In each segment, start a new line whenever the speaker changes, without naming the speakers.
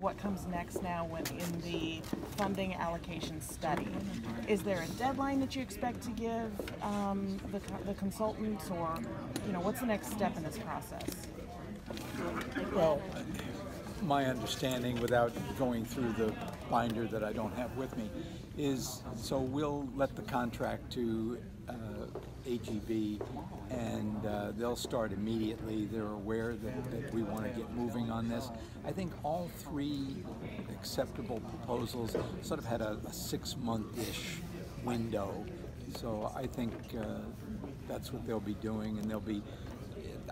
What comes next now when in the funding allocation study? Is there a deadline that you expect to give the consultants, or what's the next step in this process?
Well, my understanding, without going through the binder that I don't have with me, is so we'll let the contract to AGB, and they'll start immediately. They're aware that we want to get moving on this. I think all three acceptable proposals sort of had a 6-month-ish window. So I think that's what they'll be doing, and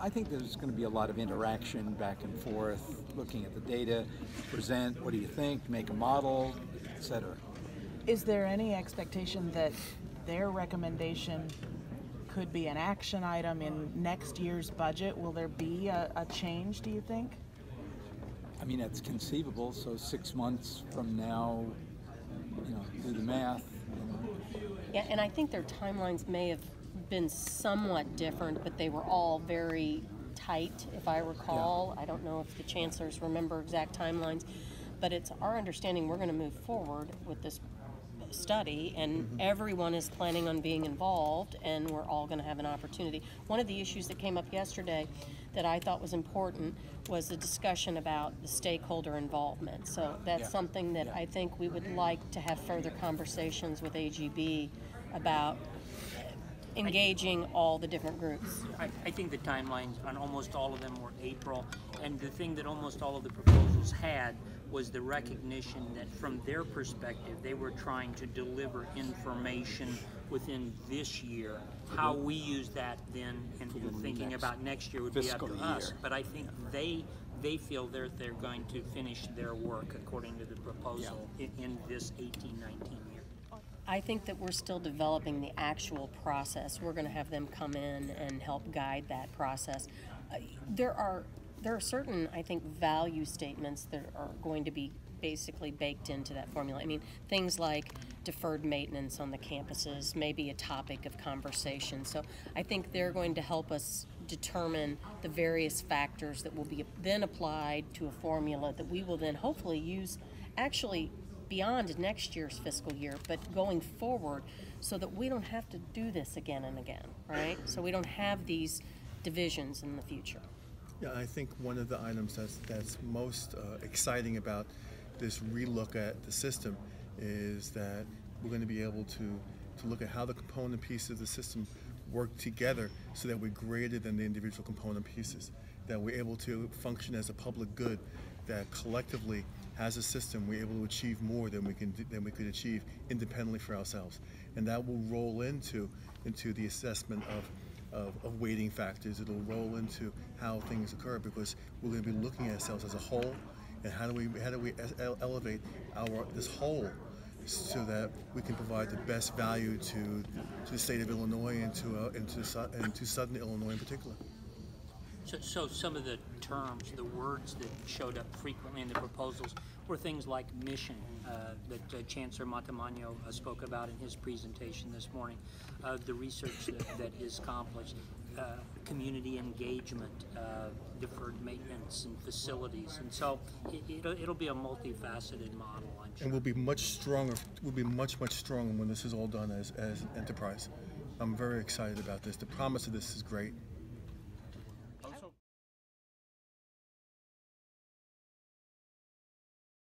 I think there's going to be a lot of interaction back and forth, looking at the data, present, what do you think, make a model, etc.
Is there any expectation that their recommendation could be an action item in next year's budget? Will there be a change, do you think?
I mean, it's conceivable, so 6 months from now, do the math.
Yeah, and I think their timelines may have been somewhat different, but they were all very tight, if I recall. Yeah. I don't know if the chancellors remember exact timelines, but it's our understanding we're going to move forward with this study, and everyone is planning on being involved, and we're all going to have an opportunity. One of the issues that came up yesterday that I thought was important was the discussion about the stakeholder involvement. So that's something that I think we would like to have further conversations with AGB about, engaging all the different groups.
I think the timelines on almost all of them were April, and the thing that almost all of the proposals had was the recognition that from their perspective they were trying to deliver information within this year. How we use that then and thinking about next year would be up to us, but I think they feel they're going to finish their work according to the proposal in this 18-19 year.
I think that we're still developing the actual process. We're going to have them come in and help guide that process. There are certain, I think, value statements that are going to be basically baked into that formula. I mean, things like deferred maintenance on the campuses may be a topic of conversation. So I think they're going to help us determine the various factors that will be then applied to a formula that we will then hopefully use actually beyond next year's fiscal year, but going forward, so that we don't have to do this again and again, right? So we don't have these divisions in the future.
Yeah, I think one of the items that's most exciting about this relook at the system is that we're going to be able to look at how the component pieces of the system work together so that we're greater than the individual component pieces, that we're able to function as a public good, that collectively as a system we're able to achieve more than we could achieve independently for ourselves, and that will roll into the assessment of weighting factors. It'll roll into how things occur, because we're going to be looking at ourselves as a whole, and how do we elevate this whole so that we can provide the best value to the state of Illinois and to Southern Illinois in particular.
So some of the terms, the words that showed up frequently in the proposals were things like mission, that Chancellor Montemagno spoke about in his presentation this morning, the research that is accomplished, community engagement, deferred maintenance and facilities, and so it'll be a multifaceted model, I'm sure.
And we'll be much stronger. We'll be much stronger when this is all done as an enterprise. I'm very excited about this. The promise of this is great.